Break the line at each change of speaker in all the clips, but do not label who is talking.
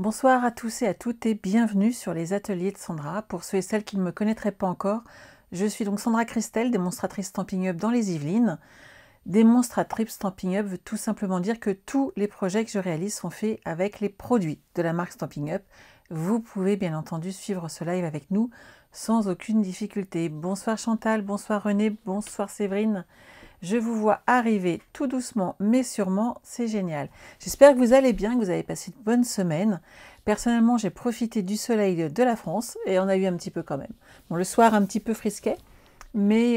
Bonsoir à tous et à toutes et bienvenue sur les ateliers de Sandra. Pour ceux et celles qui ne me connaîtraient pas encore, je suis donc Sandra Christel, démonstratrice Stampin' Up dans les Yvelines. Démonstratrice Stampin' Up veut tout simplement dire que tous les projets que je réalise sont faits avec les produits de la marque Stampin' Up. Vous pouvez bien entendu suivre ce live avec nous sans aucune difficulté. Bonsoir Chantal, bonsoir René, bonsoir Séverine. Je vous vois arriver tout doucement, mais sûrement, c'est génial. J'espère que vous allez bien, que vous avez passé une bonne semaine. Personnellement, j'ai profité du soleil de la France, et on a eu un petit peu quand même. Bon, le soir, un petit peu frisquet, mais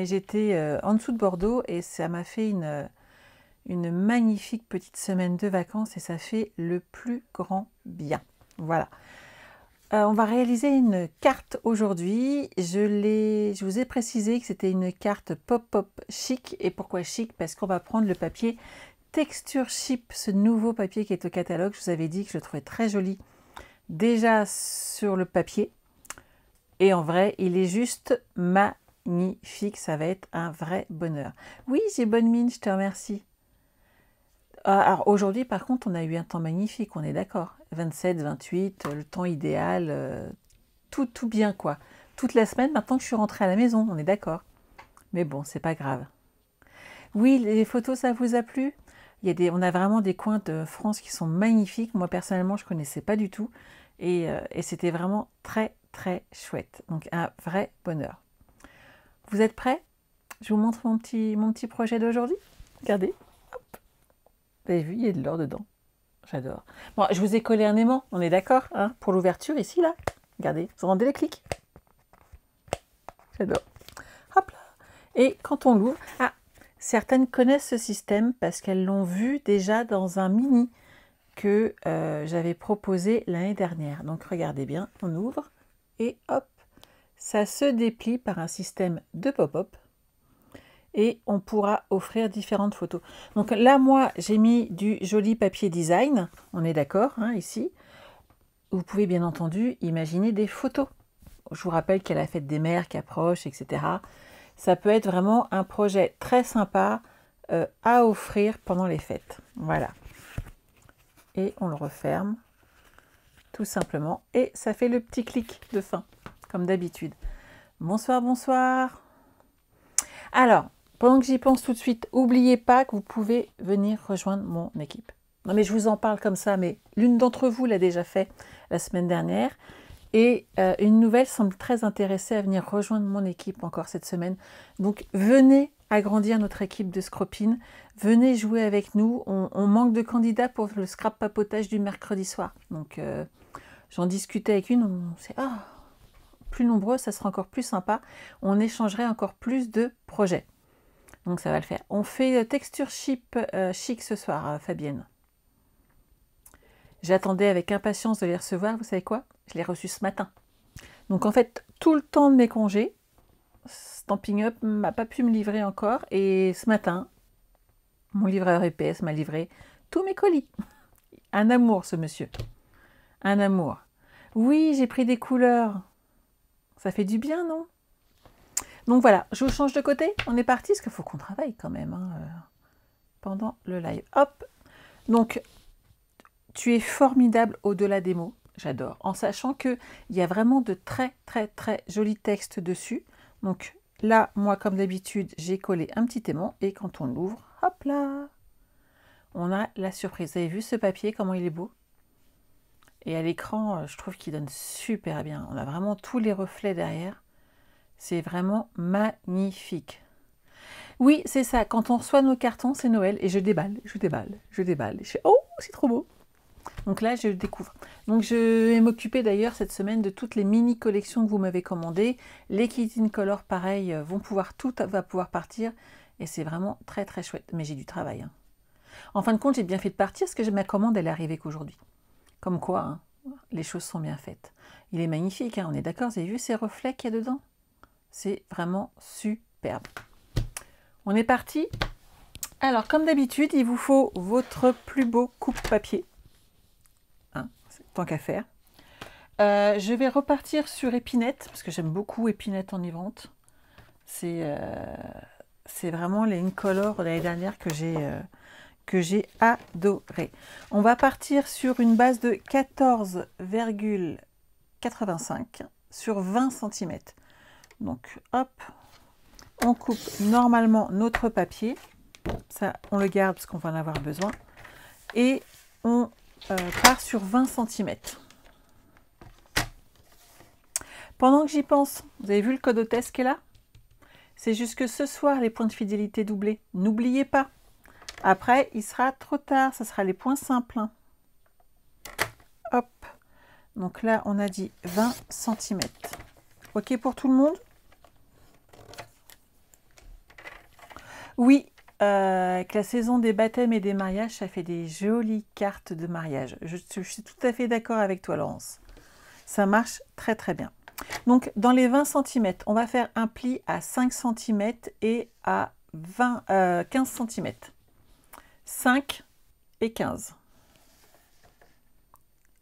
j'étais en dessous de Bordeaux, et ça m'a fait une magnifique petite semaine de vacances, et ça fait le plus grand bien. Voilà. On va réaliser une carte aujourd'hui. Je vous ai précisé que c'était une carte pop-up chic. Et pourquoi chic? Parce qu'on va prendre le papier Texture Chip, ce nouveau papier qui est au catalogue. Je vous avais dit que je le trouvais très joli déjà sur le papier. Et en vrai, il est juste magnifique. Ça va être un vrai bonheur. Oui, j'ai bonne mine, je te remercie. Alors aujourd'hui, par contre, on a eu un temps magnifique, on est d'accord. 27, 28, le temps idéal, tout bien quoi. Toute la semaine, maintenant que je suis rentrée à la maison, on est d'accord. Mais bon, c'est pas grave. Oui, les photos, ça vous a plu? On a vraiment des coins de France qui sont magnifiques. Moi, personnellement, je ne connaissais pas du tout. Et c'était vraiment très, très chouette. Donc, un vrai bonheur. Vous êtes prêts? Je vous montre mon petit projet d'aujourd'hui. Regardez. Vous avez vu, il y a de l'or dedans. J'adore. Bon, je vous ai collé un aimant, on est d'accord, hein, pour l'ouverture, ici, là. Regardez, vous rendez les clics. J'adore. Hop là. Et quand on l'ouvre... Ah, certaines connaissent ce système parce qu'elles l'ont vu déjà dans un mini que j'avais proposé l'année dernière. Donc, regardez bien, on ouvre et hop, ça se déplie par un système de pop-up. Et on pourra offrir différentes photos. Donc là, moi, j'ai mis du joli papier design, on est d'accord, hein, ici. Vous pouvez bien entendu imaginer des photos. Je vous rappelle qu'il y a la fête des mères qui approche, etc. Ça peut être vraiment un projet très sympa à offrir pendant les fêtes. Voilà. Et on le referme, tout simplement. Et ça fait le petit clic de fin, comme d'habitude. Bonsoir, bonsoir. Alors, pendant que j'y pense tout de suite, n'oubliez pas que vous pouvez venir rejoindre mon équipe. Non mais je vous en parle comme ça, mais l'une d'entre vous l'a déjà fait la semaine dernière. Et une nouvelle semble très intéressée à venir rejoindre mon équipe encore cette semaine. Donc venez agrandir notre équipe de Scropine. Venez jouer avec nous. On manque de candidats pour le scrap papotage du mercredi soir. Donc j'en discutais avec une, on s'est dit, ah, plus nombreux, ça sera encore plus sympa. On échangerait encore plus de projets. Donc ça va le faire. On fait texture chip chic ce soir, Fabienne. J'attendais avec impatience de les recevoir. Vous savez quoi? Je l'ai reçu ce matin. Donc en fait, tout le temps de mes congés, Stampin' Up m'a pas pu me livrer encore. Et ce matin, mon livreur EPS m'a livré tous mes colis. Un amour, ce monsieur. Un amour. Oui, j'ai pris des couleurs. Ça fait du bien, non? Donc voilà, je vous change de côté. On est parti, parce qu'il faut qu'on travaille quand même hein, pendant le live. Hop. Donc, tu es formidable au-delà des mots. J'adore. En sachant qu'il y a vraiment de très, très, très jolis textes dessus. Donc là, moi, comme d'habitude, j'ai collé un petit aimant. Et quand on l'ouvre, hop là, on a la surprise. Vous avez vu ce papier, comment il est beau? Et à l'écran, je trouve qu'il donne super bien. On a vraiment tous les reflets derrière. C'est vraiment magnifique. Oui, c'est ça. Quand on reçoit nos cartons, c'est Noël. Et je déballe, je déballe, je déballe. Et je fais, oh, c'est trop beau. Donc là, je le découvre. Donc je vais m'occuper d'ailleurs cette semaine de toutes les mini collections que vous m'avez commandées. Les kits in color, pareil, tout va pouvoir partir. Et c'est vraiment très très chouette. Mais j'ai du travail. Hein. En fin de compte, j'ai bien fait de partir parce que ma commande, elle est arrivée qu'aujourd'hui. Comme quoi, hein, les choses sont bien faites. Il est magnifique, hein, on est d'accord. Vous avez vu ces reflets qu'il y a dedans? C'est vraiment superbe. On est parti. Alors, comme d'habitude, il vous faut votre plus beau coupe-papier. Hein, tant qu'à faire. Je vais repartir sur Épinette, parce que j'aime beaucoup Épinette enivrante. C'est vraiment les Incolor de l'année dernière que que j'ai adoré. On va partir sur une base de 14,85 sur 20 cm. Donc hop, on coupe normalement notre papier. Ça, on le garde parce qu'on va en avoir besoin. Et on part sur 20 cm. Pendant que j'y pense, vous avez vu le code hôtesse qui est là? C'est jusque ce soir les points de fidélité doublés. N'oubliez pas. Après, il sera trop tard. Ça sera les points simples. Hop. Donc là, on a dit 20 cm. OK pour tout le monde? Oui, avec la saison des baptêmes et des mariages, ça fait des jolies cartes de mariage. Je suis tout à fait d'accord avec toi, Laurence. Ça marche très très bien. Donc, dans les 20 cm, on va faire un pli à 5 cm et à 15 cm. 5 et 15.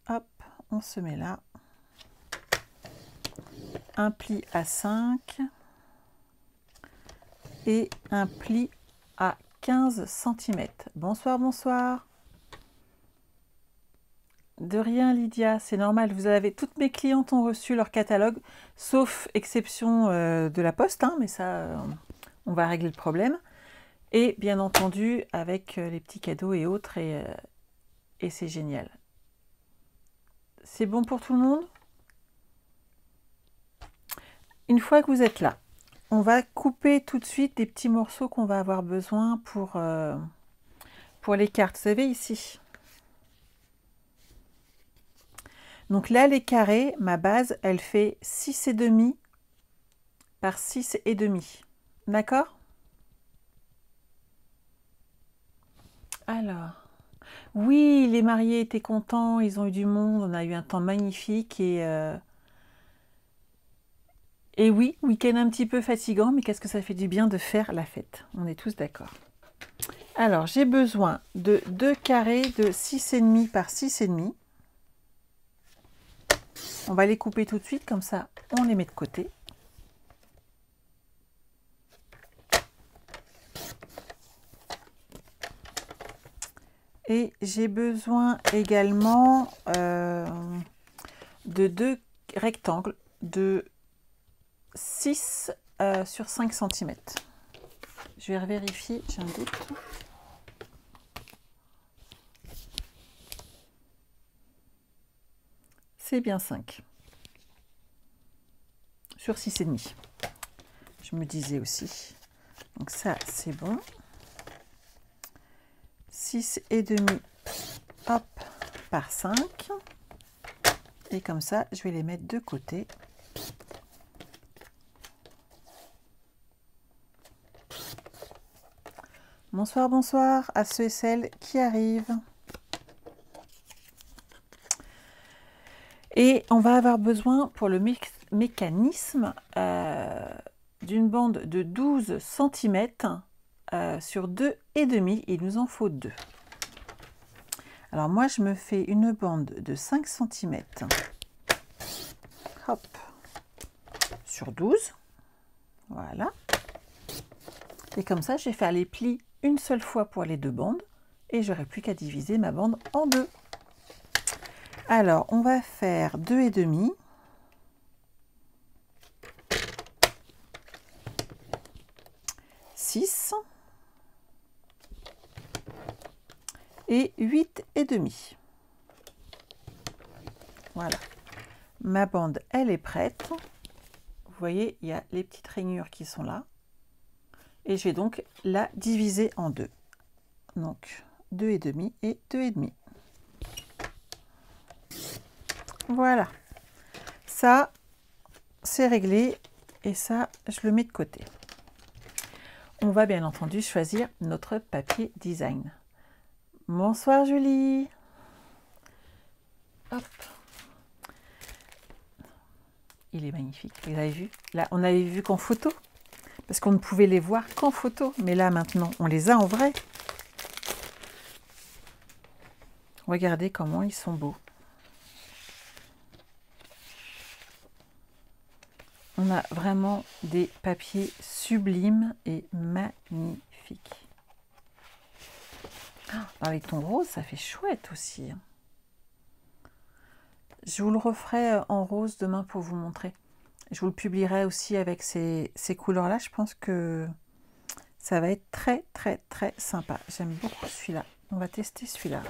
Hop, on se met là. Un pli à 5 et un pli à 15 cm. Bonsoir, bonsoir. De rien, Lydia, c'est normal. Vous avez, toutes mes clientes ont reçu leur catalogue, sauf exception de la poste, hein, mais ça, on va régler le problème. Et bien entendu, avec les petits cadeaux et autres, et c'est génial. C'est bon pour tout le monde? Une fois que vous êtes là, on va couper tout de suite des petits morceaux qu'on va avoir besoin pour les cartes. Vous savez, ici. Donc là, les carrés, ma base, elle fait 6,5 par 6,5. D'accord? Alors, oui, les mariés étaient contents, ils ont eu du monde, on a eu un temps magnifique et oui, week-end un petit peu fatigant, mais qu'est-ce que ça fait du bien de faire la fête? On est tous d'accord. Alors, j'ai besoin de 2 carrés de 6,5 par 6,5. On va les couper tout de suite, comme ça, on les met de côté. Et j'ai besoin également de 2 rectangles de 6 sur 5 cm. Je vais vérifier, j'ai un doute. C'est bien 5 sur 6,5. Je me disais aussi. Donc ça, c'est bon. 6,5, hop, par 5. Et comme ça, je vais les mettre de côté. Bonsoir, bonsoir à ceux et celles qui arrivent. Et on va avoir besoin pour le mécanisme d'une bande de 12 cm sur 2,5. Il nous en faut 2. Alors moi, je me fais une bande de 5 cm. Hop. Sur 12. Voilà. Et comme ça, je vais faire les plis une seule fois pour les 2 bandes. Et j'aurai plus qu'à diviser ma bande en 2. Alors, on va faire 2,5. Et 8,5. Voilà. Ma bande, elle est prête. Vous voyez, il y a les petites rainures qui sont là. Et je vais donc la diviser en 2. Donc, 2,5 et 2,5. Voilà. Ça, c'est réglé. Et ça, je le mets de côté. On va bien entendu choisir notre papier design. Bonsoir Julie. Hop. Il est magnifique, vous avez vu? Là, on avait vu qu'en photo, parce qu'on ne pouvait les voir qu'en photo. Mais là, maintenant, on les a en vrai. Regardez comment ils sont beaux. On a vraiment des papiers sublimes et magnifiques. Dans les tons roses, ça fait chouette aussi. Je vous le referai en rose demain pour vous montrer. Je vous le publierai aussi avec ces couleurs-là. Je pense que ça va être très, très, très sympa. J'aime beaucoup celui-là. On va tester celui-là.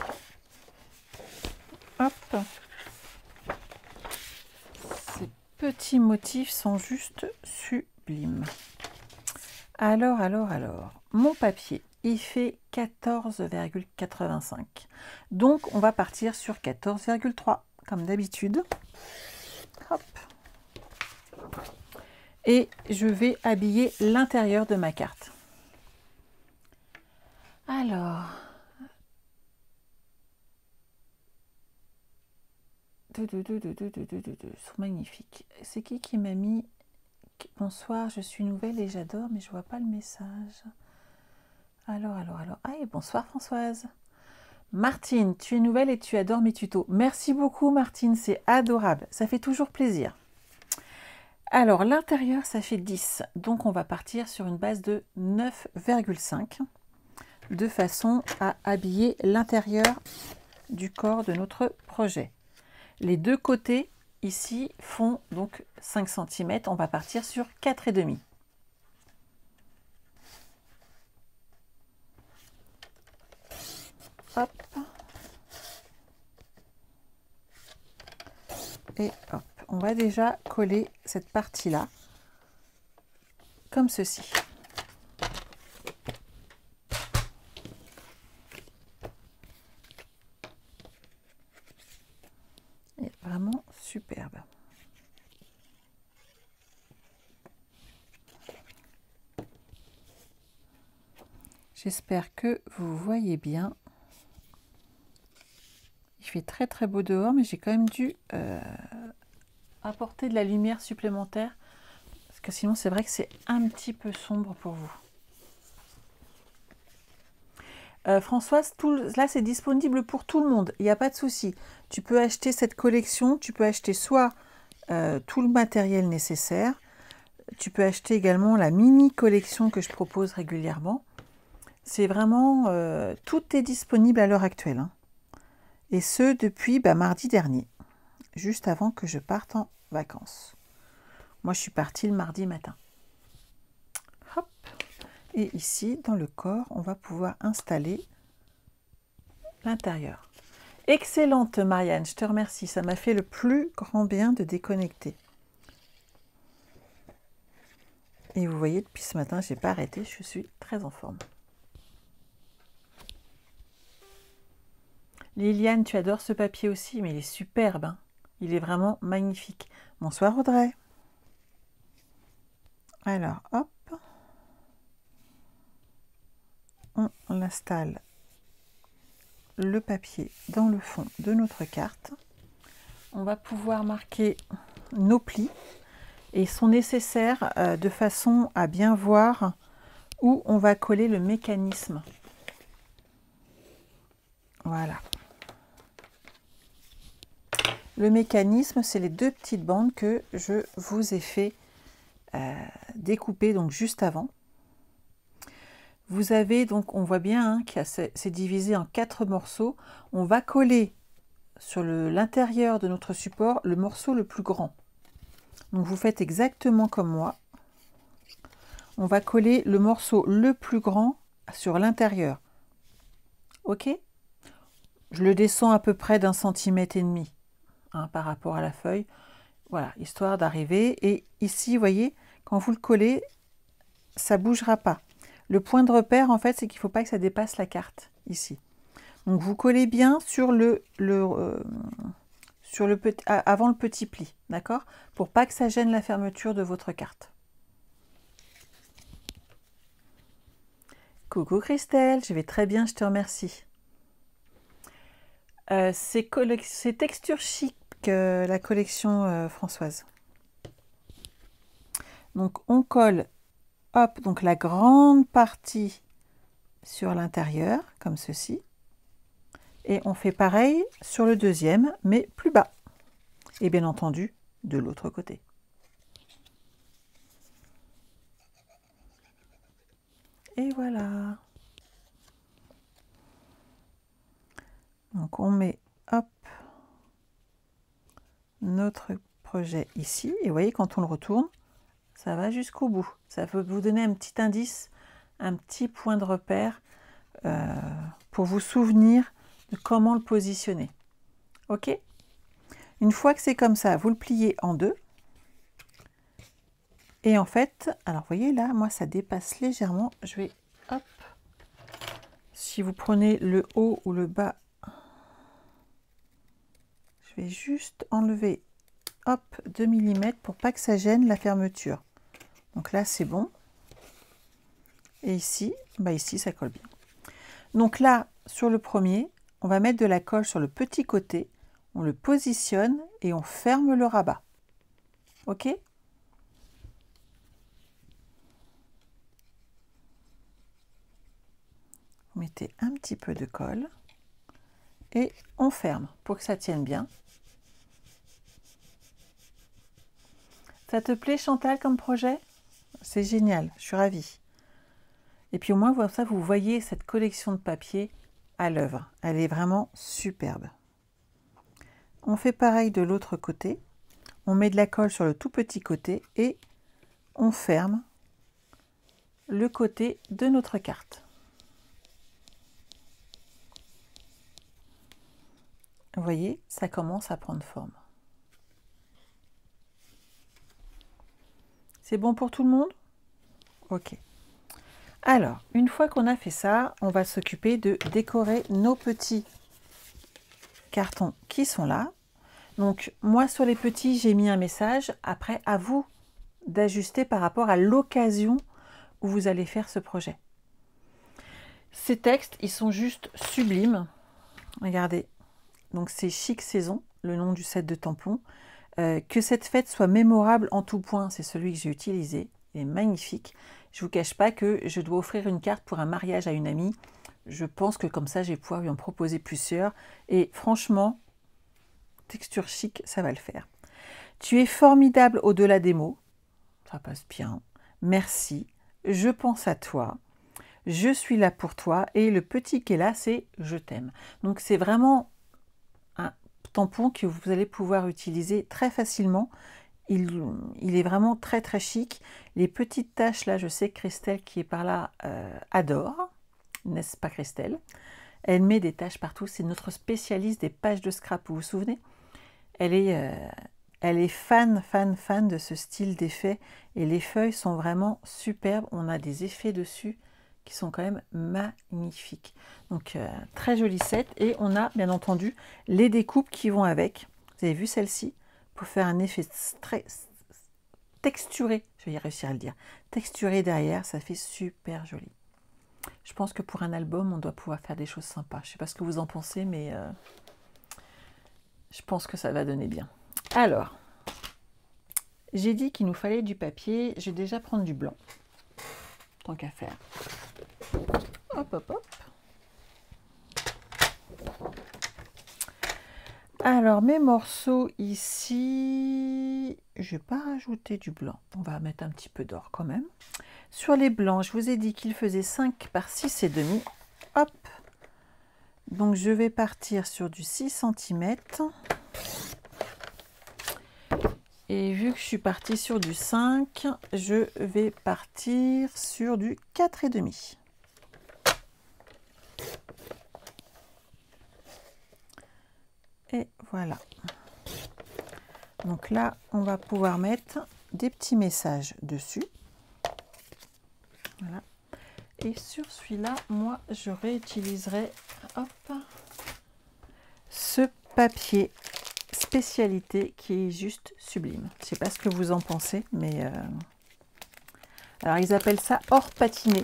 Hop. Ces petits motifs sont juste sublimes. Alors. Mon papier, il fait 14,85. Donc, on va partir sur 14,3, comme d'habitude. Hop. Et je vais habiller l'intérieur de ma carte. Alors, sont magnifiques. C'est qui m'a mis bonsoir, je suis nouvelle et j'adore, mais je vois pas le message. Alors. Ah, et bonsoir Françoise. Martine, tu es nouvelle et tu adores mes tutos. Merci beaucoup Martine, c'est adorable. Ça fait toujours plaisir. Alors, l'intérieur, ça fait 10. Donc, on va partir sur une base de 9,5 de façon à habiller l'intérieur du corps de notre projet. Les deux côtés, ici, font donc 5 cm. On va partir sur 4,5. Hop. Et hop. On va déjà coller cette partie-là, comme ceci. Et vraiment superbe. J'espère que vous voyez bien. Il fait très très beau dehors, mais j'ai quand même dû apporter de la lumière supplémentaire, parce que sinon c'est vrai que c'est un petit peu sombre pour vous. Françoise, là c'est disponible pour tout le monde, il n'y a pas de souci. Tu peux acheter cette collection, tu peux acheter soit tout le matériel nécessaire, tu peux acheter également la mini collection que je propose régulièrement. C'est vraiment, tout est disponible à l'heure actuelle, hein. Et ce depuis mardi dernier, juste avant que je parte en vacances. Moi je suis partie le mardi matin. Hop. Et ici, dans le corps, on va pouvoir installer l'intérieur. Excellente Marianne, je te remercie. Ça m'a fait le plus grand bien de déconnecter. Et vous voyez, depuis ce matin, je n'ai pas arrêté. Je suis très en forme. Liliane, tu adores ce papier aussi, mais il est superbe, hein. Il est vraiment magnifique. Bonsoir Audrey. Alors, hop. On installe le papier dans le fond de notre carte. On va pouvoir marquer nos plis et ils sont nécessaires de façon à bien voir où on va coller le mécanisme. Voilà. Le mécanisme, c'est les deux petites bandes que je vous ai fait découper donc juste avant. Vous avez donc, on voit bien hein, que c'est divisé en 4 morceaux. On va coller sur l'intérieur de notre support le morceau le plus grand. Donc vous faites exactement comme moi. On va coller le morceau le plus grand sur l'intérieur. Ok? Je le descends à peu près d'1,5 cm hein, par rapport à la feuille. Voilà, histoire d'arriver. Et ici, vous voyez, quand vous le collez, ça ne bougera pas. Le point de repère, en fait, c'est qu'il ne faut pas que ça dépasse la carte, ici. Donc, vous collez bien sur avant le petit pli, d'accord? Pour pas que ça gêne la fermeture de votre carte. Coucou Christelle, je vais très bien, je te remercie. C'est Texture Chic, la collection Françoise. Donc, on colle, hop, donc la grande partie sur l'intérieur, comme ceci. Et on fait pareil sur le deuxième, mais plus bas. Et bien entendu, de l'autre côté. Et voilà. Donc on met, hop, notre projet ici. Et vous voyez, quand on le retourne, ça va jusqu'au bout. Ça peut vous donner un petit indice, un petit point de repère pour vous souvenir de comment le positionner. Ok? Une fois que c'est comme ça, vous le pliez en deux. Et en fait, alors vous voyez là, moi ça dépasse légèrement. Je vais, hop, si vous prenez le haut ou le bas, je vais juste enlever, hop, 2 mm pour pas que ça gêne la fermeture. Donc là c'est bon. Et ici, bah ici ça colle bien. Donc là, sur le premier, on va mettre de la colle sur le petit côté, on le positionne et on ferme le rabat. Ok? Vous mettez un petit peu de colle et on ferme pour que ça tienne bien. Ça te plaît, Chantal, comme projet? C'est génial, je suis ravie. Et puis au moins, ça, vous voyez cette collection de papier à l'œuvre. Elle est vraiment superbe. On fait pareil de l'autre côté. On met de la colle sur le tout petit côté et on ferme le côté de notre carte. Vous voyez, ça commence à prendre forme. C'est bon pour tout le monde? Ok. Alors, une fois qu'on a fait ça, on va s'occuper de décorer nos petits cartons qui sont là. Donc, moi, sur les petits, j'ai mis un message. Après, à vous d'ajuster par rapport à l'occasion où vous allez faire ce projet. Ces textes, ils sont juste sublimes. Regardez. Donc, c'est Chic Saison, le nom du set de tampons. Que cette fête soit mémorable en tout point, c'est celui que j'ai utilisé. Il est magnifique. Je ne vous cache pas que je dois offrir une carte pour un mariage à une amie. Je pense que comme ça, je vais pouvoir lui en proposer plusieurs. Et franchement, texture chic, ça va le faire. Tu es formidable au-delà des mots. Ça passe bien. Merci. Je pense à toi. Je suis là pour toi. Et le petit qui est là, c'est je t'aime. Donc c'est vraiment un tampon que vous allez pouvoir utiliser très facilement. Il est vraiment très très chic. Les petites taches là, je sais que Christelle qui est par là adore. N'est-ce pas Christelle? Elle met des taches partout. C'est notre spécialiste des pages de scrap, vous vous souvenez? Elle est fan de ce style d'effet. Et les feuilles sont vraiment superbes. On a des effets dessus qui sont quand même magnifiques. Donc très joli set. Et on a bien entendu les découpes qui vont avec. Vous avez vu celle-ci? Pour faire un effet très texturé, je vais y réussir à le dire, texturé derrière, ça fait super joli. Je pense que pour un album, on doit pouvoir faire des choses sympas. Je ne sais pas ce que vous en pensez, mais je pense que ça va donner bien. Alors, j'ai dit qu'il nous fallait du papier. Je vais déjà prendre du blanc, tant qu'à faire. Hop, hop, hop. Alors, mes morceaux ici, je ne vais pas rajouter du blanc. On va mettre un petit peu d'or quand même. Sur les blancs, je vous ai dit qu'il faisait 5 par 6,5. Hop. Donc, je vais partir sur du 6 cm. Et vu que je suis partie sur du 5, je vais partir sur du 4,5. Et voilà. Donc là, on va pouvoir mettre des petits messages dessus. Voilà. Et sur celui-là, moi, je réutiliserai ce papier spécialité qui est juste sublime. Je ne sais pas ce que vous en pensez, mais... Alors, ils appellent ça or patiné.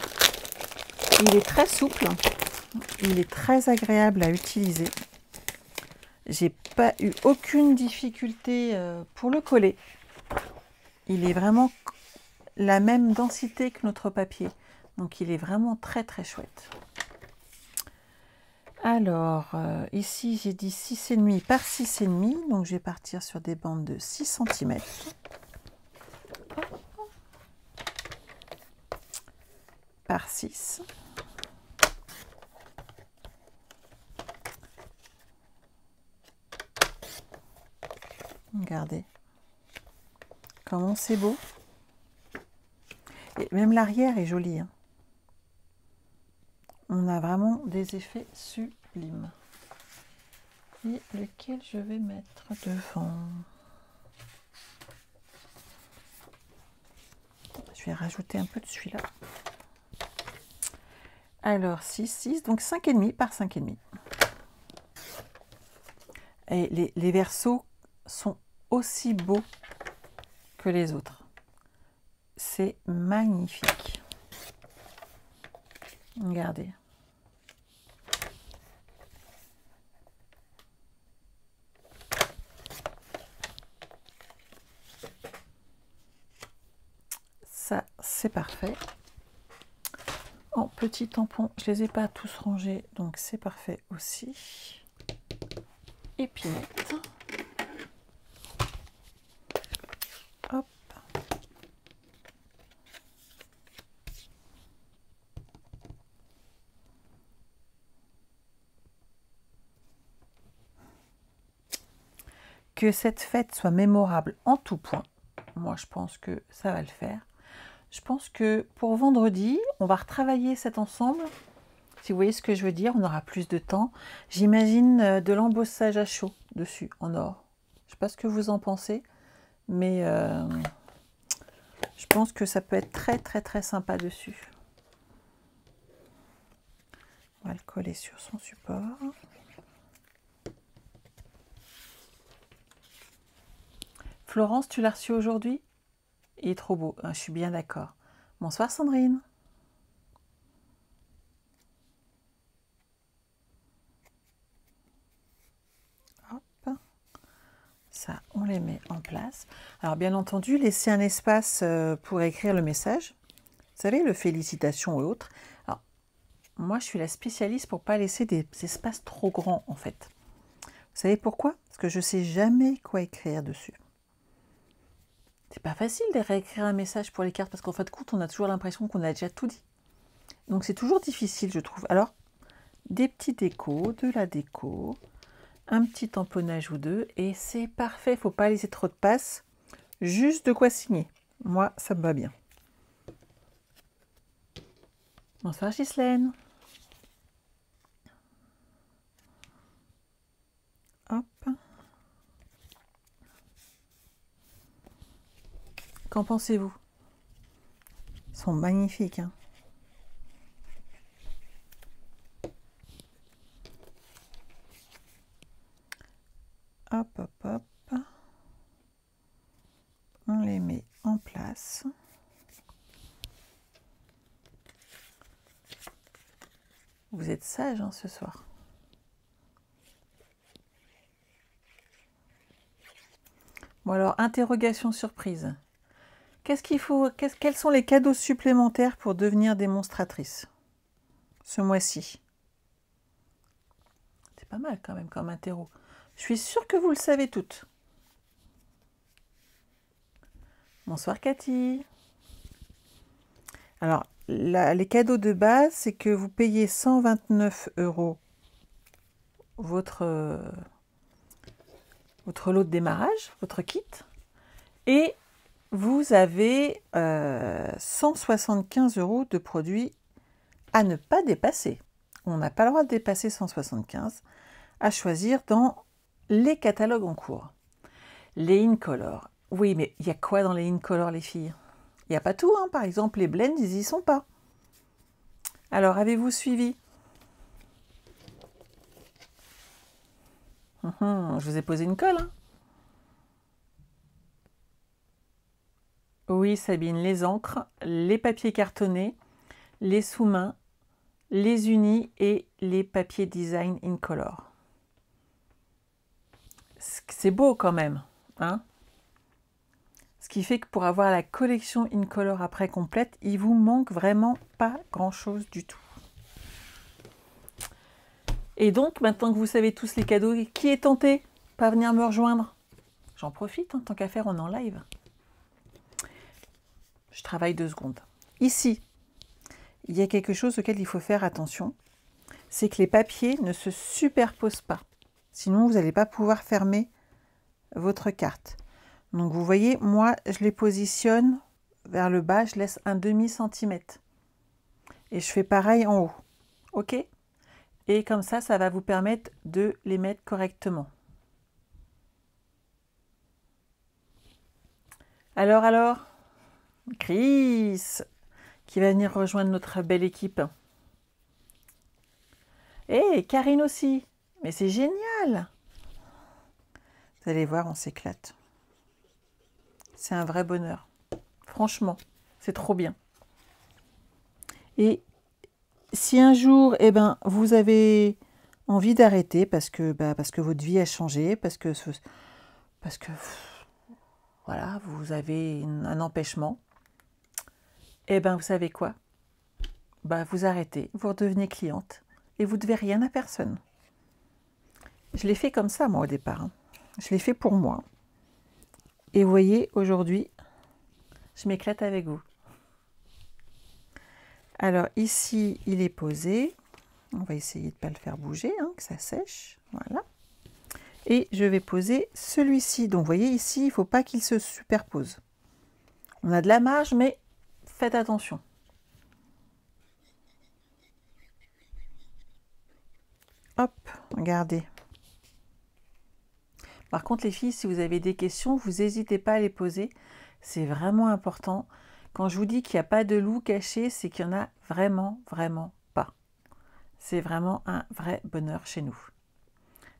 Il est très souple. Il est très agréable à utiliser. J'ai pas eu aucune difficulté pour le coller. Il est vraiment la même densité que notre papier. Donc il est vraiment très très chouette. Alors ici j'ai dit 6,5 par 6,5. Donc je vais partir sur des bandes de 6 cm. Par 6. Regardez. Comment c'est beau. Et même l'arrière est joli. Hein. On a vraiment des effets sublimes. Et lequel je vais mettre devant? Je vais rajouter un peu de celui-là. Alors, 6, 6, donc 5,5 par 5,5. Et les versos sont aussi beaux que les autres. C'est magnifique. Regardez. Ça, c'est parfait. En petits tampons, je ne les ai pas tous rangés, donc c'est parfait aussi. Épinette. Hop. Que cette fête soit mémorable en tout point. Moi, je pense que ça va le faire. Je pense que pour vendredi, on va retravailler cet ensemble. Si vous voyez ce que je veux dire, on aura plus de temps. J'imagine de l'embossage à chaud dessus, en or. Je ne sais pas ce que vous en pensez, mais je pense que ça peut être très très très sympa dessus. On va le coller sur son support. Florence, tu l'as reçu aujourd'hui? Il est trop beau, je suis bien d'accord. Bonsoir Sandrine. Hop. Ça, on les met en place. Alors bien entendu, laissez un espace pour écrire le message. Vous savez, le félicitations et autres. Alors, moi, je suis la spécialiste pour ne pas laisser des espaces trop grands, en fait. Vous savez pourquoi? Parce que je ne sais jamais quoi écrire dessus. C'est pas facile de réécrire un message pour les cartes, parce qu'en fin de compte, on a toujours l'impression qu'on a déjà tout dit. Donc, c'est toujours difficile, je trouve. Alors, des petits décos, de la déco, un petit tamponnage ou deux, et c'est parfait. Il ne faut pas laisser trop de place. Juste de quoi signer. Moi, ça me va bien. Bonsoir Ghislaine. Hop. Qu'en pensez-vous? Ils sont magnifiques. Hein. Hop, hop, hop. On les met en place. Vous êtes sage hein, ce soir. Bon alors, interrogation surprise. Qu'est-ce qu'il faut, quels sont les cadeaux supplémentaires pour devenir démonstratrice ce mois-ci? C'est pas mal quand même comme interro. Je suis sûre que vous le savez toutes. Bonsoir Cathy. Alors, les cadeaux de base, c'est que vous payez 129 € votre lot de démarrage, votre kit, et vous avez 175 € de produits à ne pas dépasser. On n'a pas le droit de dépasser 175 à choisir dans les catalogues en cours. Les Incolor. Oui, mais il y a quoi dans les Incolor, les filles? Il n'y a pas tout, hein. Par exemple, les blends, ils n'y sont pas. Alors, avez-vous suivi? Je vous ai posé une colle. Hein. Oui, Sabine, les encres, les papiers cartonnés, les sous-mains, les unis et les papiers design Incolor. C'est beau quand même. Hein? Ce qui fait que pour avoir la collection Incolor après complète, il vous manque vraiment pas grand-chose du tout. Et donc, maintenant que vous savez tous les cadeaux, qui est tenté pas venir me rejoindre? J'en profite, hein, tant qu'à faire, on est en live. Je travaille 2 secondes. Ici, il y a quelque chose auquel il faut faire attention. C'est que les papiers ne se superposent pas. Sinon, vous n'allez pas pouvoir fermer votre carte. Donc vous voyez, moi je les positionne vers le bas, je laisse un demi-centimètre. Et je fais pareil en haut. OK? Et comme ça va vous permettre de les mettre correctement. Alors, Chris, qui va venir rejoindre notre belle équipe. Et Karine aussi. Mais c'est génial! Vous allez voir, on s'éclate. C'est un vrai bonheur. Franchement, c'est trop bien. Et si un jour, eh ben, vous avez envie d'arrêter parce que votre vie a changé, parce que voilà, vous avez un empêchement, eh ben, vous savez quoi? Vous arrêtez, vous redevenez cliente et vous ne devez rien à personne. Je l'ai fait comme ça, moi, au départ. Hein. Je l'ai fait pour moi. Et vous voyez, aujourd'hui, je m'éclate avec vous. Alors, ici, il est posé. On va essayer de ne pas le faire bouger, hein, que ça sèche. Voilà. Et je vais poser celui-ci. Donc, vous voyez, ici, il ne faut pas qu'il se superpose. On a de la marge, mais faites attention. Hop, regardez. Par contre, les filles, si vous avez des questions, vous n'hésitez pas à les poser. C'est vraiment important. Quand je vous dis qu'il n'y a pas de loup caché, c'est qu'il y en a vraiment, vraiment pas. C'est vraiment un vrai bonheur chez nous.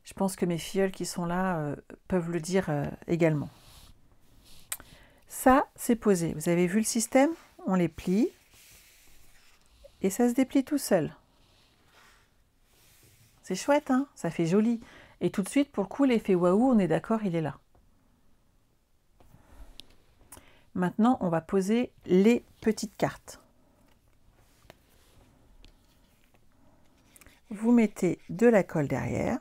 Je pense que mes filleuls qui sont là peuvent le dire également. Ça, c'est posé. Vous avez vu le système? On les plie et ça se déplie tout seul. C'est chouette, hein? Ça fait joli. Et tout de suite, pour le coup, l'effet waouh, on est d'accord, il est là. Maintenant, on va poser les petites cartes. Vous mettez de la colle derrière.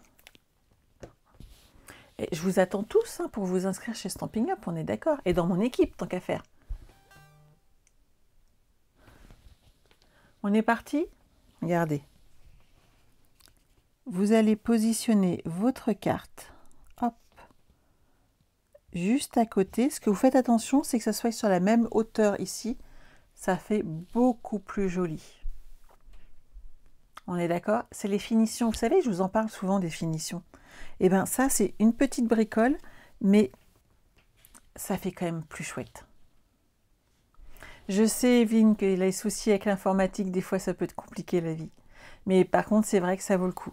Et je vous attends tous hein, pour vous inscrire chez Stampin' Up, on est d'accord. Et dans mon équipe, tant qu'à faire. On est parti? Regardez. Vous allez positionner votre carte, hop, juste à côté. Ce que vous faites attention, c'est que ça soit sur la même hauteur ici. Ça fait beaucoup plus joli. On est d'accord? C'est les finitions. Vous savez, je vous en parle souvent des finitions. Et bien ça, c'est une petite bricole, mais ça fait quand même plus chouette. Je sais, Evelyne, qu'il a des soucis avec l'informatique. Des fois, ça peut être compliqué la vie. Mais par contre, c'est vrai que ça vaut le coup.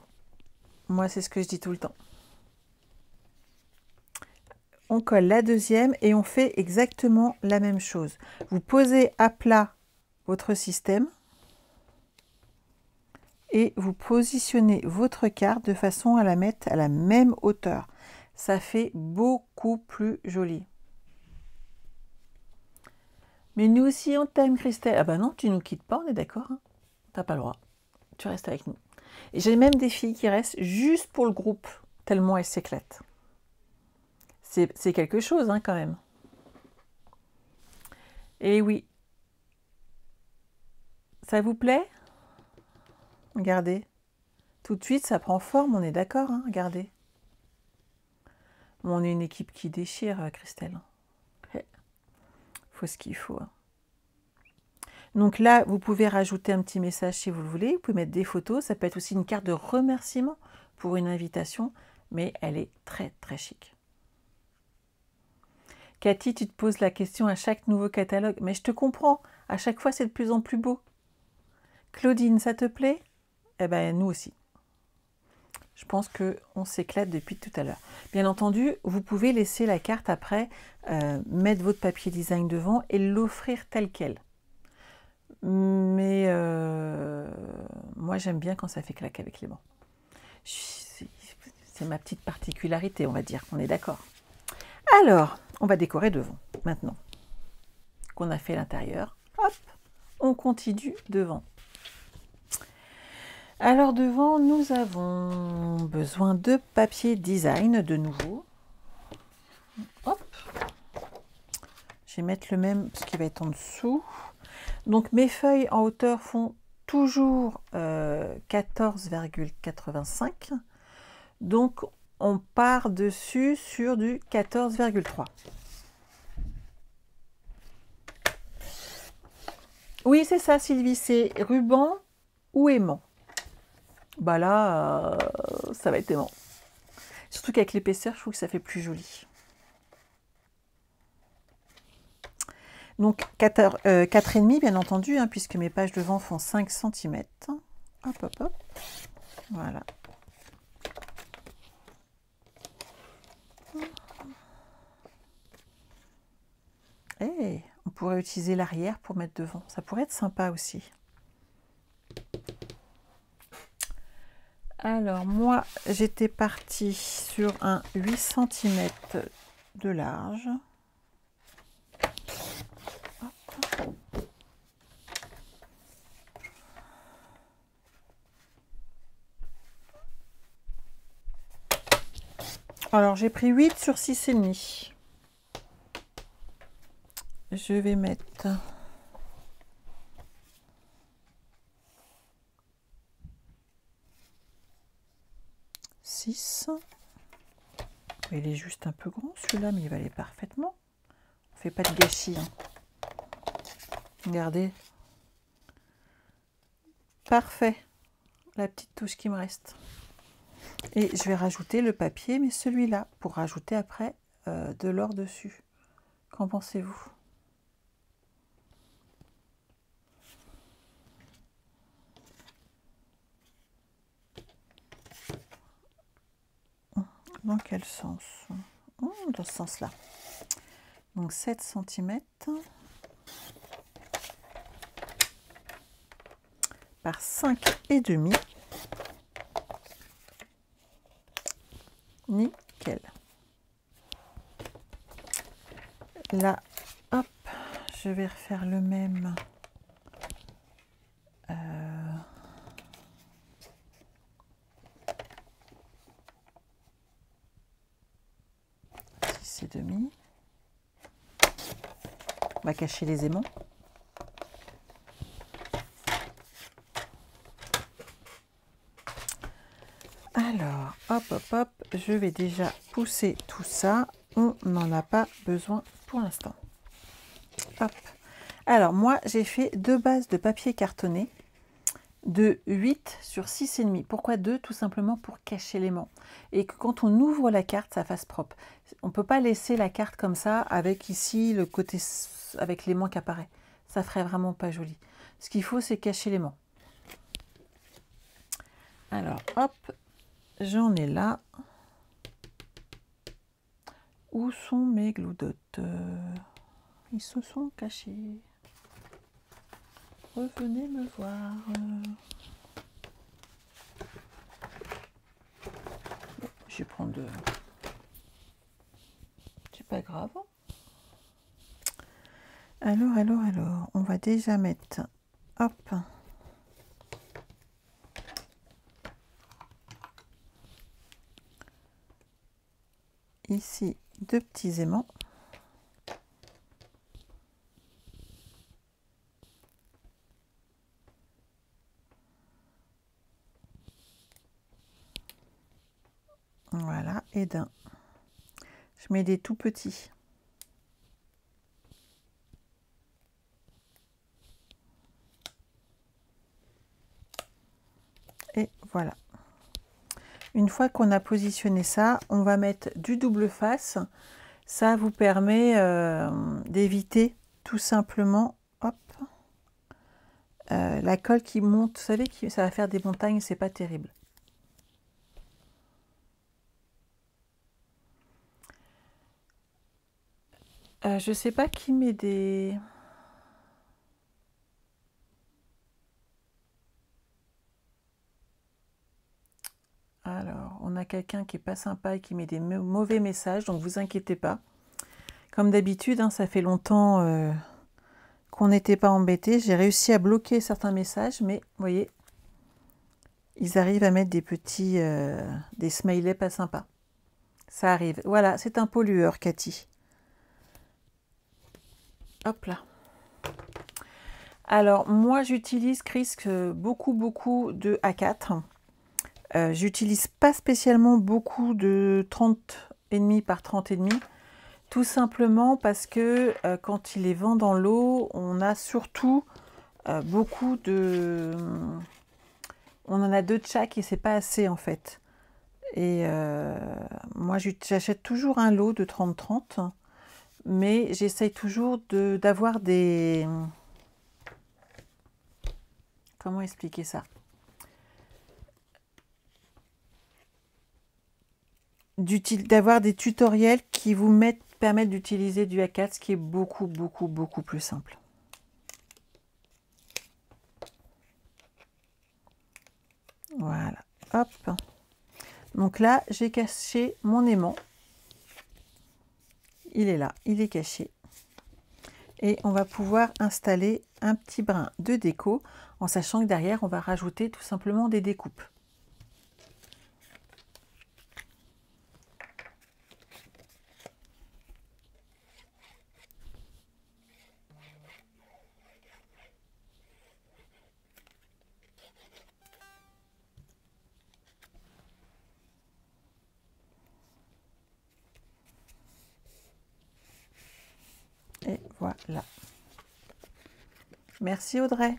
Moi, c'est ce que je dis tout le temps. On colle la deuxième et on fait exactement la même chose. Vous posez à plat votre système et vous positionnez votre carte de façon à la mettre à la même hauteur. Ça fait beaucoup plus joli. Mais nous aussi, on t'aime, Christelle. Ah bah non, tu nous quittes pas, on est d'accord. Hein, t'as pas le droit. Tu restes avec nous. Et j'ai même des filles qui restent juste pour le groupe, tellement elles s'éclatent. C'est quelque chose, hein, quand même. Et oui. Ça vous plaît? Regardez. Tout de suite, ça prend forme, on est d'accord, hein, regardez. Bon, on est une équipe qui déchire, Christelle. Faut ce qu'il faut. Hein. Donc là, vous pouvez rajouter un petit message si vous le voulez. Vous pouvez mettre des photos. Ça peut être aussi une carte de remerciement pour une invitation. Mais elle est très, très chic. Cathy, tu te poses la question à chaque nouveau catalogue. Mais je te comprends. À chaque fois, c'est de plus en plus beau. Claudine, ça te plaît? Eh bien, nous aussi. Je pense qu'on s'éclate depuis tout à l'heure. Bien entendu, vous pouvez laisser la carte après, mettre votre papier design devant et l'offrir tel quel. Mais moi, j'aime bien quand ça fait claque avec les bancs. C'est ma petite particularité, on va dire. On est d'accord. Alors, on va décorer devant, maintenant. Qu'on a fait l'intérieur. Hop, on continue devant. Alors devant, nous avons besoin de papier design de nouveau. Hop. Je vais mettre le même, ce qui va être en dessous. Donc mes feuilles en hauteur font toujours 14,85. Donc on part dessus sur du 14,3. Oui, c'est ça, Sylvie, c'est ruban ou aimant. Bah là, ça va être aimant. Surtout qu'avec l'épaisseur, je trouve que ça fait plus joli. Donc 4,5 bien entendu, hein, puisque mes pages devant font 5 cm. Hop, hop, hop. Voilà. Et on pourrait utiliser l'arrière pour mettre devant. Ça pourrait être sympa aussi. Alors moi, j'étais partie sur un 8 cm de large. Hop. Alors j'ai pris 8 sur 6,5. Je vais mettre 6. Il est juste un peu grand celui-là, mais il va aller parfaitement. On ne fait pas de gâchis. Hein. Regardez. Parfait. La petite touche qui me reste. Et je vais rajouter le papier, mais celui-là, pour rajouter après de l'or dessus. Qu'en pensez-vous ? Dans quel sens? Dans ce sens-là. Donc 7 cm par 5,5. Nickel. Là, hop, je vais refaire le même. Et demi. On va cacher les aimants. Alors, hop, hop, hop, je vais déjà pousser tout ça. On n'en a pas besoin pour l'instant. Hop. Alors, moi, j'ai fait 2 bases de papier cartonné de 8 sur 6,5. Pourquoi 2? Tout simplement pour cacher l'aimant. Et que quand on ouvre la carte, ça fasse propre. On ne peut pas laisser la carte comme ça, avec ici le côté avec l'aimant qui apparaît. Ça ferait vraiment pas joli. Ce qu'il faut, c'est cacher l'aimant. Alors, hop, j'en ai là. Où sont mes gloudottes? Ils se sont cachés. Revenez me voir. Je vais prendre de... C'est pas grave. Alors, on va déjà mettre... Hop. Ici, 2 petits aimants. Voilà, et d'un. Je mets des tout petits. Et voilà. Une fois qu'on a positionné ça, on va mettre du double face. Ça vous permet d'éviter tout simplement, hop, la colle qui monte. Vous savez que ça va faire des montagnes, c'est pas terrible. Je sais pas qui met des... Alors, on a quelqu'un qui est pas sympa et qui met des mauvais messages, donc vous inquiétez pas. Comme d'habitude, hein, ça fait longtemps qu'on n'était pas embêtés. J'ai réussi à bloquer certains messages, mais vous voyez, ils arrivent à mettre des petits, des smileys pas sympas. Ça arrive. Voilà, c'est un pollueur, Cathy. Hop là. Alors, moi, j'utilise Crisp beaucoup de A4. J'utilise pas spécialement beaucoup de 30,5 par 30,5, tout simplement parce que quand il est vent dans l'eau, on a surtout beaucoup de... On en a 2 de chaque et c'est pas assez en fait. Et moi j'achète toujours un lot de 30-30, mais j'essaye toujours d'avoir des... Comment expliquer ça? D'avoir des tutoriels qui vous permettent d'utiliser du A4, ce qui est beaucoup plus simple. Voilà, hop. Donc là, j'ai caché mon aimant. Il est là, il est caché. Et on va pouvoir installer un petit brin de déco, en sachant que derrière, on va rajouter tout simplement des découpes. Et voilà. Merci Audrey.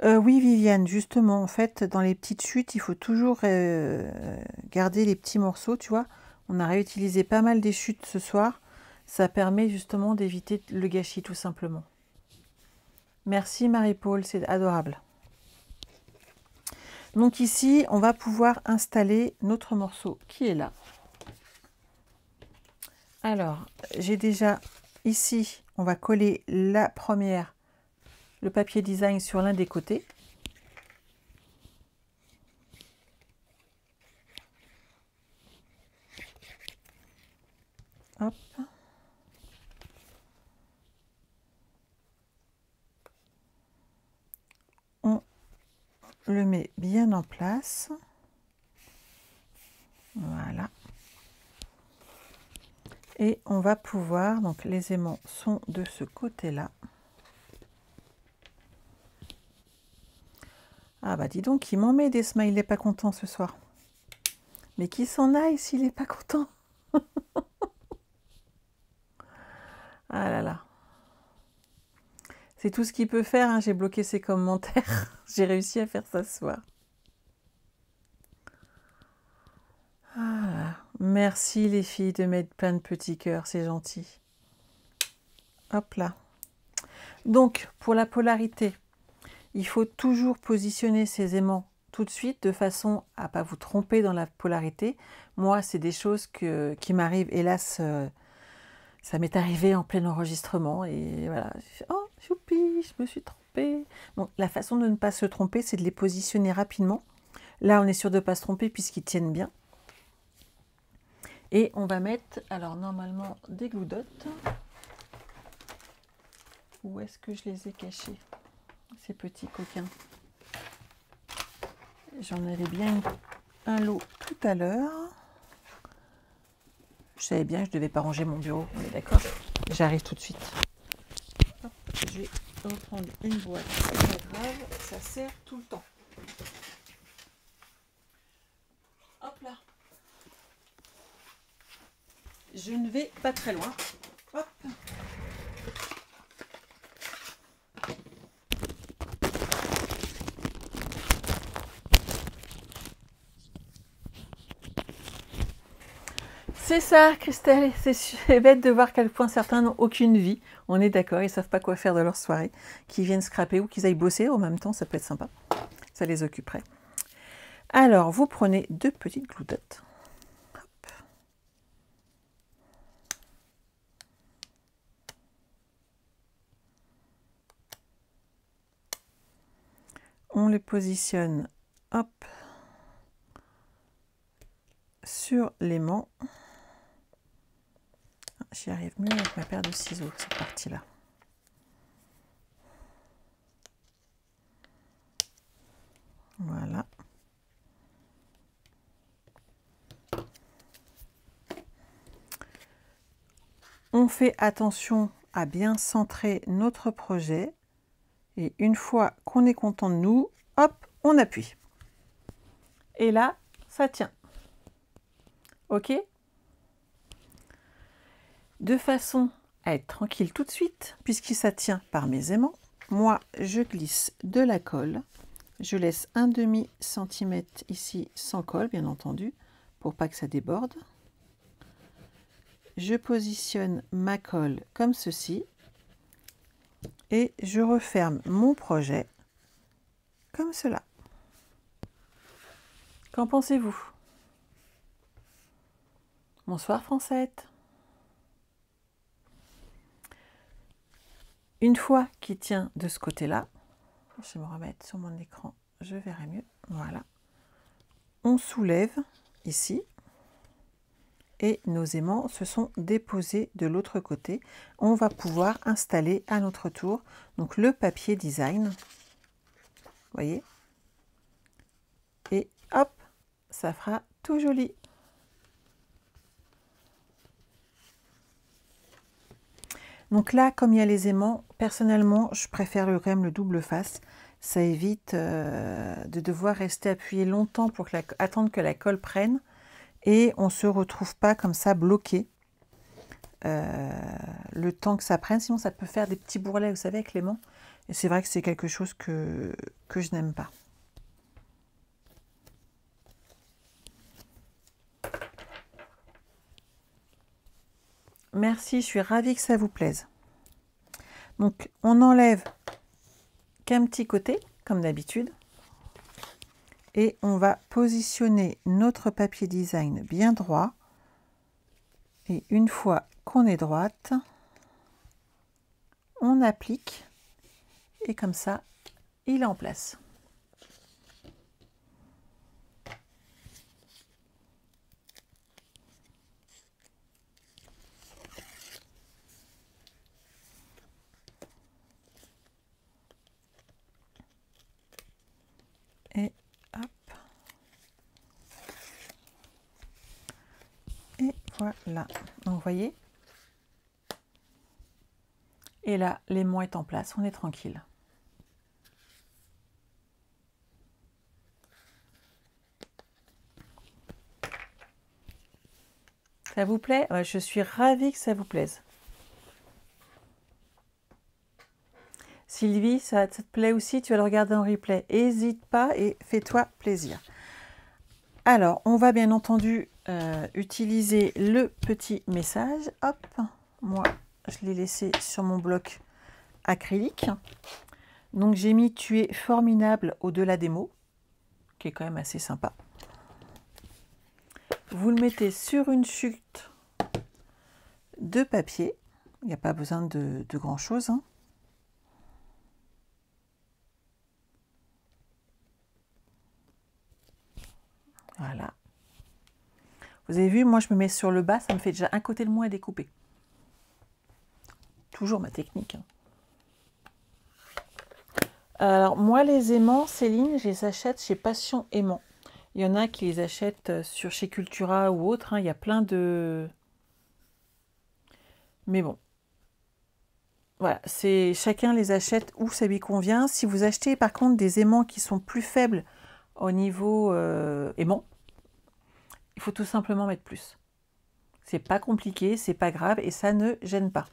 Oui Viviane, justement, en fait, dans les petites chutes, il faut toujours garder les petits morceaux, tu vois. On a réutilisé pas mal des chutes ce soir. Ça permet justement d'éviter le gâchis, tout simplement. Merci Marie-Paul, c'est adorable. Donc ici, on va pouvoir installer notre morceau qui est là. Alors, j'ai déjà ici, on va coller la première, le papier design sur l'un des côtés. Hop. On le met bien en place. Voilà. Et on va pouvoir, donc les aimants sont de ce côté-là. Ah bah dis donc, il m'en met des smileys pas contents ce soir. Mais qui s'en aille s'il n'est pas content. Ah là là. C'est tout ce qu'il peut faire, hein. J'ai bloqué ses commentaires. J'ai réussi à faire ça ce soir. Ah, merci les filles de mettre plein de petits cœurs, c'est gentil. Hop là. Donc, pour la polarité, il faut toujours positionner ces aimants tout de suite de façon à ne pas vous tromper dans la polarité. Moi, c'est des choses qui m'arrivent, hélas, ça m'est arrivé en plein enregistrement et voilà. Oh, choupi, je me suis trompée. Donc, la façon de ne pas se tromper, c'est de les positionner rapidement. Là, on est sûr de ne pas se tromper puisqu'ils tiennent bien. Et on va mettre, alors normalement, des glue dots. Où est-ce que je les ai cachés, ces petits coquins? J'en avais bien un lot tout à l'heure. Je savais bien que je ne devais pas ranger mon bureau, on est d'accord? J'arrive tout de suite. Hop, je vais reprendre une boîte, c'est pas grave, ça sert tout le temps. Hop là. Je ne vais pas très loin. Hop. C'est ça, Christelle, c'est bête de voir à quel point certains n'ont aucune vie. On est d'accord, ils ne savent pas quoi faire de leur soirée. Qu'ils viennent scraper ou qu'ils aillent bosser en même temps, ça peut être sympa. Ça les occuperait. Alors, vous prenez 2 petites glue dots. Hop. On les positionne, hop, sur l'aimant. J'y arrive mieux avec ma paire de ciseaux, cette partie-là. Voilà. On On fait attention à bien centrer notre projet. Et une fois qu'on est content de nous, hop, on appuie. Et là, ça tient. OK? De façon à être tranquille tout de suite, puisque ça tient par mes aimants, moi, je glisse de la colle. Je laisse un demi-centimètre ici sans colle, bien entendu, pour pas que ça déborde. Je positionne ma colle comme ceci. Et je referme mon projet comme cela. Qu'en pensez-vous? Bonsoir Francette. Une fois qu'il tient de ce côté-là, je vais me remettre sur mon écran, je verrai mieux. Voilà. On soulève ici et nos aimants se sont déposés de l'autre côté. On va pouvoir installer à notre tour donc le papier design. Vous voyez? Et hop, ça fera tout joli. Donc là, comme il y a les aimants, personnellement, je préfère quand même le double face. Ça évite de devoir rester appuyé longtemps pour attendre que la colle prenne. Et on ne se retrouve pas comme ça bloqué le temps que ça prenne. Sinon, ça peut faire des petits bourrelets, vous savez, avec l'aimant. Et c'est vrai que c'est quelque chose que je n'aime pas. Merci, je suis ravie que ça vous plaise. Donc, on n'enlève qu'un petit côté, comme d'habitude. Et on va positionner notre papier design bien droit. Et une fois qu'on est droite, on applique. Et comme ça, il est en place. Et hop. Et voilà. Donc, vous voyez. Et là, l'aimant est en place. On est tranquille. Ça vous plaît? Je suis ravie que ça vous plaise. Sylvie, ça te plaît aussi? Tu vas le regarder en replay. N'hésite pas et fais-toi plaisir. Alors, on va bien entendu utiliser le petit message. Hop, moi, je l'ai laissé sur mon bloc acrylique. Donc, j'ai mis "Tu es formidable" au-delà des mots, qui est quand même assez sympa. Vous le mettez sur une chute de papier. Il n'y a pas besoin de grand-chose, hein. Voilà. Vous avez vu, moi je me mets sur le bas, ça me fait déjà un côté de moins à découper. Toujours ma technique, hein. Alors moi les aimants, Céline, je les achète chez Passion Aimant. Il y en a qui les achètent chez Cultura ou autre, hein. Il y a plein de... Mais bon. Voilà, chacun les achète où ça lui convient. Si vous achetez par contre des aimants qui sont plus faibles au niveau aimant, il faut tout simplement mettre plus. C'est pas compliqué, c'est pas grave et ça ne gêne pas.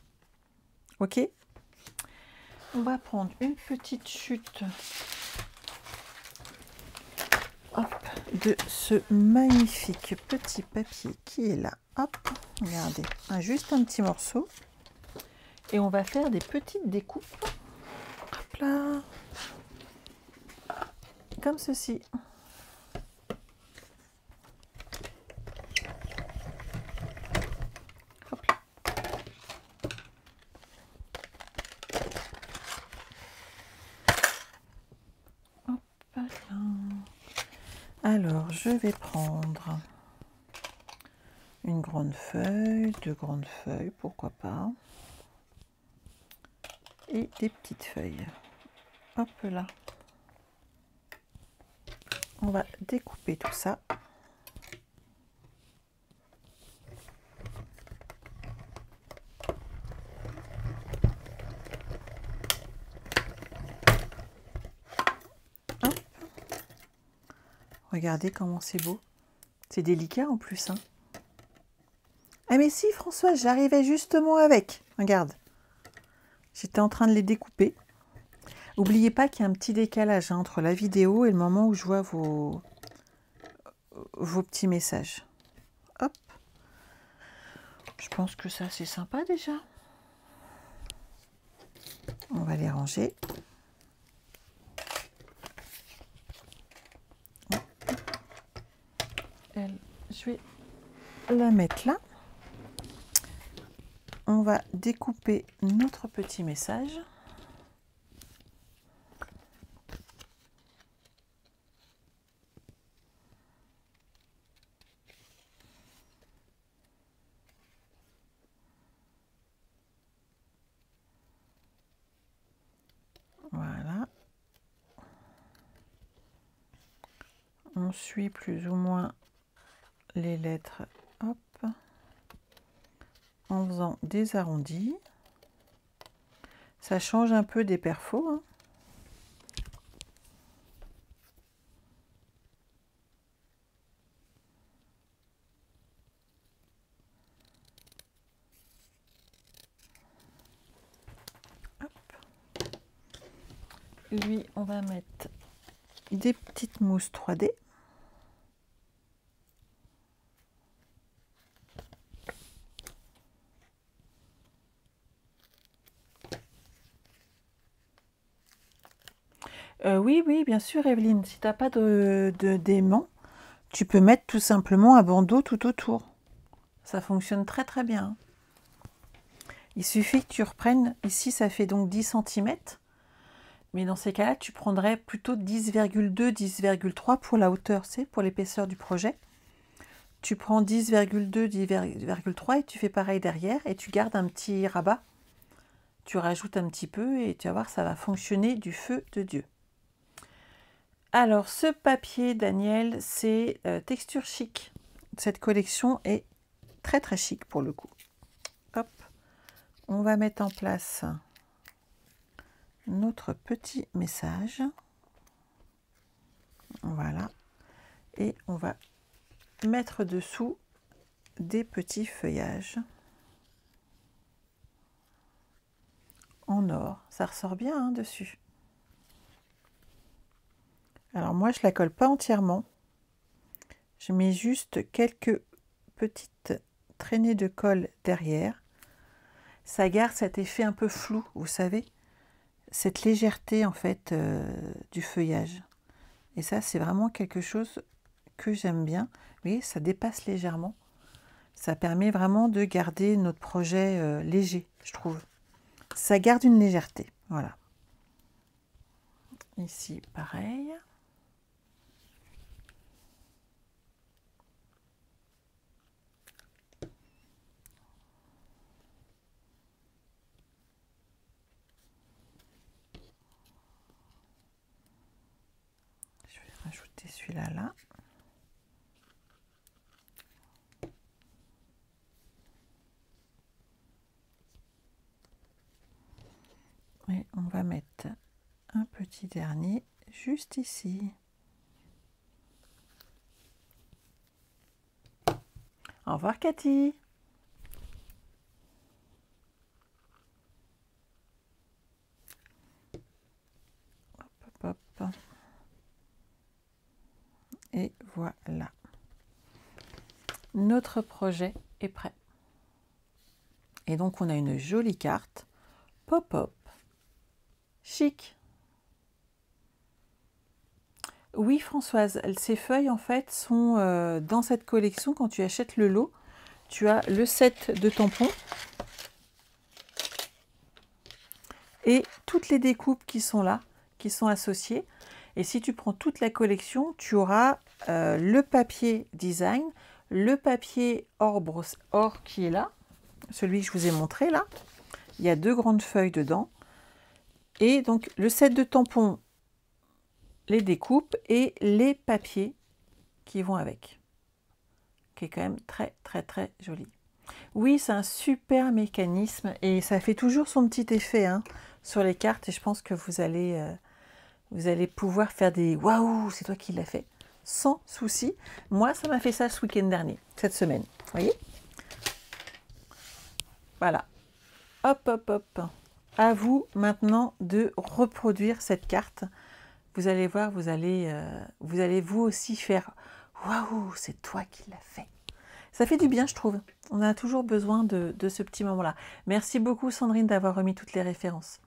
Ok? On va prendre une petite chute, hop, de ce magnifique petit papier qui est là. Hop, regardez, juste un petit morceau. Et on va faire des petites découpes. Hop là. Comme ceci. Hop là. Hop là. Alors, je vais prendre une grande feuille, deux grandes feuilles, pourquoi pas. Et des petites feuilles. Hop là. On va découper tout ça. Regardez comment c'est beau. C'est délicat en plus, hein. Ah mais si, Françoise, j'arrivais justement avec. Regarde. J'étais en train de les découper. N'oubliez pas qu'il y a un petit décalage, hein, entre la vidéo et le moment où je vois vos petits messages. Hop. Je pense que ça, c'est sympa déjà. On va les ranger. Je vais la mettre là. On va découper notre petit message. Voilà. On suit plus ou moins les lettres, hop, en faisant des arrondis. Ça change un peu des perfos, hein. Hop. Lui, on va mettre des petites mousses 3D. Oui, oui, bien sûr, Evelyne. Si tu n'as pas d'aimant, tu peux mettre tout simplement un bandeau tout autour. Ça fonctionne très très bien. Il suffit que tu reprennes, ici ça fait donc 10 cm, mais dans ces cas-là, tu prendrais plutôt 10,2, 10,3 pour la hauteur, c'est pour l'épaisseur du projet. Tu prends 10,2, 10,3 et tu fais pareil derrière et tu gardes un petit rabat. Tu rajoutes un petit peu et tu vas voir, ça va fonctionner du feu de Dieu. Alors, ce papier, Daniel, c'est texture chic. Cette collection est très très chic pour le coup. Hop, on va mettre en place notre petit message. Voilà. Et on va mettre dessous des petits feuillages en or. Ça ressort bien, hein, dessus. Alors moi, je la colle pas entièrement. Je mets juste quelques petites traînées de colle derrière. Ça garde cet effet un peu flou, vous savez, cette légèreté en fait du feuillage. Et ça, c'est vraiment quelque chose que j'aime bien. Vous voyez, ça dépasse légèrement. Ça permet vraiment de garder notre projet léger, je trouve. Ça garde une légèreté, voilà. Ici, pareil. Je vais rajouter celui-là là. Et on va mettre un petit dernier juste ici. Au revoir Cathy. Hop, hop, hop. Et voilà. Notre projet est prêt. Et donc on a une jolie carte pop-up chic. Oui Françoise, ces feuilles en fait sont dans cette collection. Quand tu achètes le lot, tu as le set de tampons et toutes les découpes qui sont là, qui sont associées. Et si tu prends toute la collection, tu auras le papier design, le papier or qui est là, celui que je vous ai montré là. Il y a 2 grandes feuilles dedans. Et donc le set de tampons, les découpes et les papiers qui vont avec, qui est quand même très très très joli. Oui, c'est un super mécanisme et ça fait toujours son petit effet, hein, sur les cartes, et je pense que vous allez pouvoir faire des waouh, c'est toi qui l'as fait sans souci. Moi, ça m'a fait ça ce week-end dernier, cette semaine. Vous voyez? Voilà. Hop, hop, hop. À vous maintenant de reproduire cette carte. Vous allez voir, vous allez vous aussi faire « Waouh, c'est toi qui l'as fait !» Ça fait du bien, je trouve. On a toujours besoin de ce petit moment-là. Merci beaucoup, Sandrine, d'avoir remis toutes les références.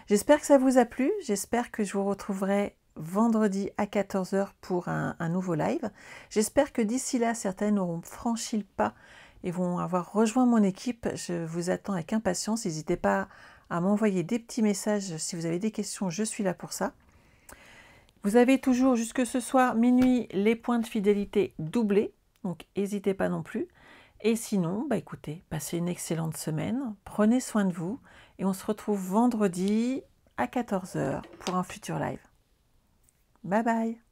J'espère que ça vous a plu. J'espère que je vous retrouverai vendredi à 14 h pour un nouveau live. J'espère que d'ici là, certaines auront franchi le pas et vont avoir rejoint mon équipe. Je vous attends avec impatience. N'hésitez pas à m'envoyer des petits messages si vous avez des questions. Je suis là pour ça. Vous avez toujours jusque ce soir minuit les points de fidélité doublés. Donc n'hésitez pas non plus. Et sinon, bah écoutez, passez une excellente semaine. Prenez soin de vous. Et on se retrouve vendredi à 14 h pour un futur live. Bye bye.